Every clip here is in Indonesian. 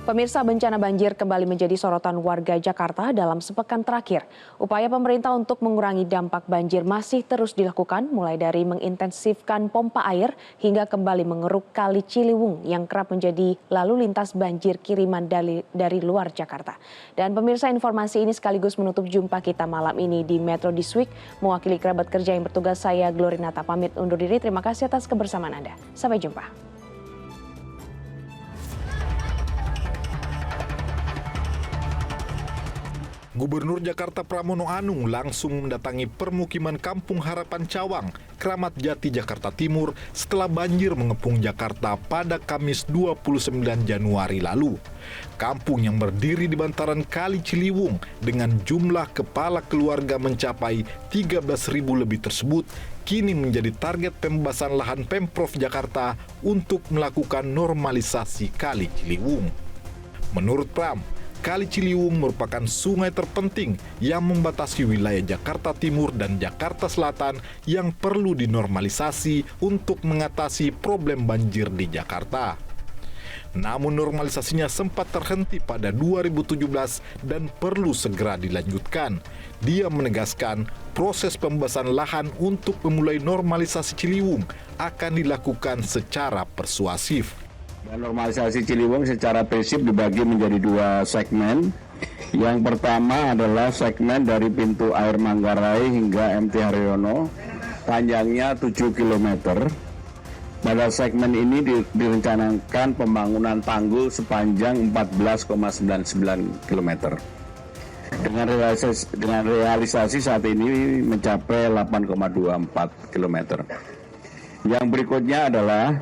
Pemirsa, bencana banjir kembali menjadi sorotan warga Jakarta dalam sepekan terakhir. Upaya pemerintah untuk mengurangi dampak banjir masih terus dilakukan, mulai dari mengintensifkan pompa air hingga kembali mengeruk Kali Ciliwung yang kerap menjadi lalu lintas banjir kiriman dari luar Jakarta. Dan pemirsa, informasi ini sekaligus menutup jumpa kita malam ini di Metro This Week. Mewakili kerabat kerja yang bertugas, saya Glorinata pamit undur diri. Terima kasih atas kebersamaan Anda. Sampai jumpa. Gubernur Jakarta Pramono Anung langsung mendatangi permukiman Kampung Harapan Cawang, Kramat Jati, Jakarta Timur setelah banjir mengepung Jakarta pada Kamis 29 Januari lalu. Kampung yang berdiri di bantaran Kali Ciliwung dengan jumlah kepala keluarga mencapai 13.000 lebih tersebut kini menjadi target pembebasan lahan Pemprov Jakarta untuk melakukan normalisasi Kali Ciliwung. Menurut Pram, Kali Ciliwung merupakan sungai terpenting yang membatasi wilayah Jakarta Timur dan Jakarta Selatan yang perlu dinormalisasi untuk mengatasi problem banjir di Jakarta. Namun normalisasinya sempat terhenti pada 2017 dan perlu segera dilanjutkan. Dia menegaskan proses pembebasan lahan untuk memulai normalisasi Ciliwung akan dilakukan secara persuasif. Normalisasi Ciliwung secara prinsip dibagi menjadi dua segmen. Yang pertama adalah segmen dari pintu air Manggarai hingga MT Haryono, panjangnya 7 km. Pada segmen ini direncanakan pembangunan tanggul sepanjang 14,99 km. Dengan realisasi saat ini mencapai 8,24 km. Yang berikutnya adalah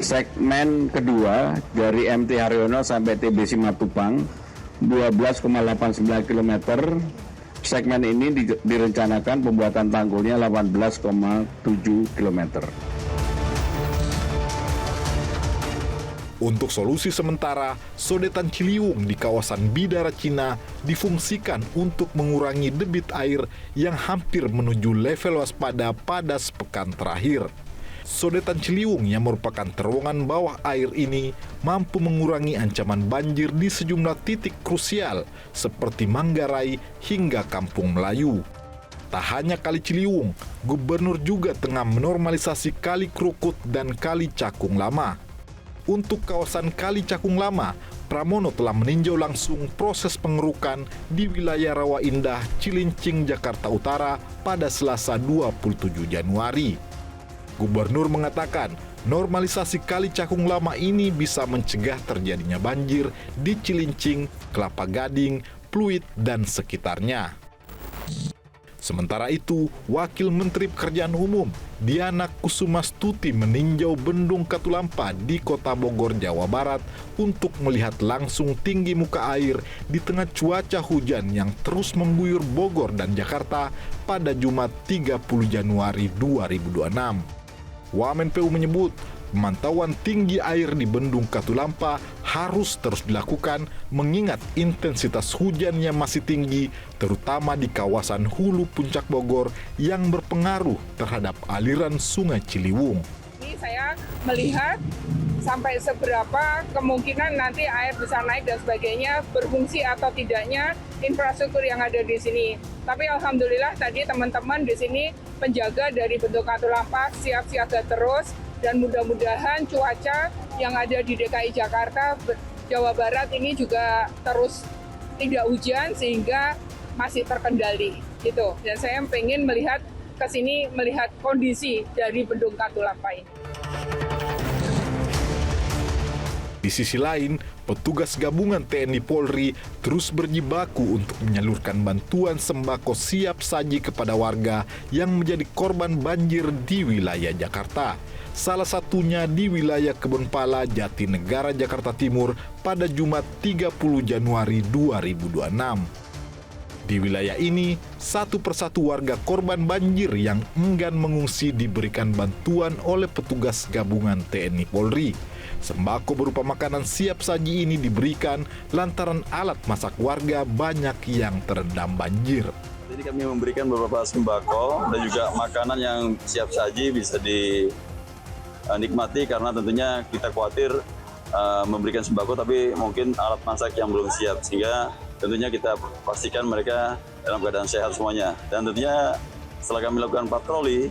segmen kedua dari MT Haryono sampai TB Simatupang 12,89 km. Segmen ini direncanakan pembuatan tanggulnya 18,7 km. Untuk solusi sementara, sodetan Ciliwung di kawasan Bidara Cina difungsikan untuk mengurangi debit air yang hampir menuju level waspada pada sepekan terakhir. Sodetan Ciliwung yang merupakan terowongan bawah air ini mampu mengurangi ancaman banjir di sejumlah titik krusial seperti Manggarai hingga Kampung Melayu. Tak hanya Kali Ciliwung, Gubernur juga tengah menormalisasi Kali Krukut dan Kali Cakung Lama. Untuk kawasan Kali Cakung Lama, Pramono telah meninjau langsung proses pengerukan di wilayah Rawa Indah, Cilincing, Jakarta Utara pada Selasa 27 Januari. Gubernur mengatakan normalisasi Kali Cakung Lama ini bisa mencegah terjadinya banjir di Cilincing, Kelapa Gading, Pluit, dan sekitarnya. Sementara itu, Wakil Menteri Pekerjaan Umum Diana Kusumastuti meninjau Bendung Katulampa di Kota Bogor, Jawa Barat untuk melihat langsung tinggi muka air di tengah cuaca hujan yang terus mengguyur Bogor dan Jakarta pada Jumat 30 Januari 2026. Wamen PU menyebut pemantauan tinggi air di Bendung Katulampa harus terus dilakukan mengingat intensitas hujan yang masih tinggi, terutama di kawasan hulu Puncak Bogor yang berpengaruh terhadap aliran Sungai Ciliwung. Ini saya melihat sampai seberapa kemungkinan nanti air bisa naik dan sebagainya, berfungsi atau tidaknya infrastruktur yang ada di sini. Tapi alhamdulillah tadi teman-teman di sini penjaga dari Bendung Katulampa siap siaga terus, dan mudah-mudahan cuaca yang ada di DKI Jakarta, Jawa Barat ini juga terus tidak hujan sehingga masih terkendali gitu. Dan saya pengen melihat ke sini, melihat kondisi dari Bendung Katulampa ini. Di sisi lain, petugas gabungan TNI Polri terus berjibaku untuk menyalurkan bantuan sembako siap saji kepada warga yang menjadi korban banjir di wilayah Jakarta. Salah satunya di wilayah Kebonpala, Jatinegara, Jakarta Timur pada Jumat 30 Januari 2026. Di wilayah ini, satu persatu warga korban banjir yang enggan mengungsi diberikan bantuan oleh petugas gabungan TNI Polri. Sembako berupa makanan siap saji ini diberikan lantaran alat masak warga banyak yang terendam banjir. Jadi kami memberikan beberapa sembako dan juga makanan yang siap saji bisa dinikmati karena tentunya kita khawatir memberikan sembako, tapi mungkin alat masak yang belum siap, sehingga tentunya kita pastikan mereka dalam keadaan sehat semuanya. Dan tentunya setelah kami lakukan patroli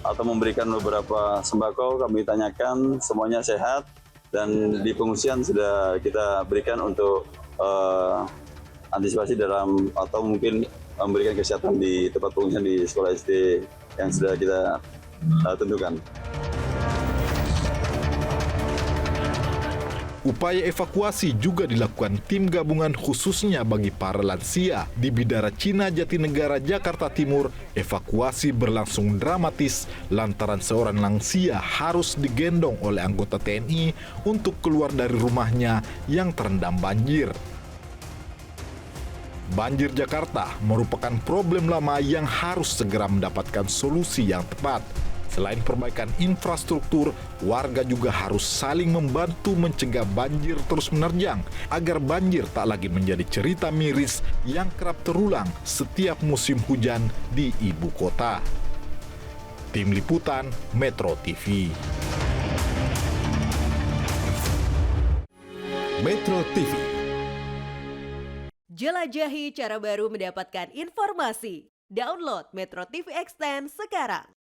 atau memberikan beberapa sembako, kami tanyakan semuanya sehat, dan di pengungsian sudah kita berikan untuk antisipasi dalam atau mungkin memberikan kesehatan di tempat pengungsian di sekolah SD yang sudah kita tentukan. Upaya evakuasi juga dilakukan tim gabungan khususnya bagi para lansia. Di Bidara Cina Jatinegara, Jakarta Timur, evakuasi berlangsung dramatis lantaran seorang lansia harus digendong oleh anggota TNI untuk keluar dari rumahnya yang terendam banjir. Banjir Jakarta merupakan problem lama yang harus segera mendapatkan solusi yang tepat. Selain perbaikan infrastruktur, warga juga harus saling membantu mencegah banjir terus menerjang agar banjir tak lagi menjadi cerita miris yang kerap terulang setiap musim hujan di ibu kota. Tim Liputan Metro TV. Metro TV. Jelajahi cara baru mendapatkan informasi. Download Metro TV Extend sekarang.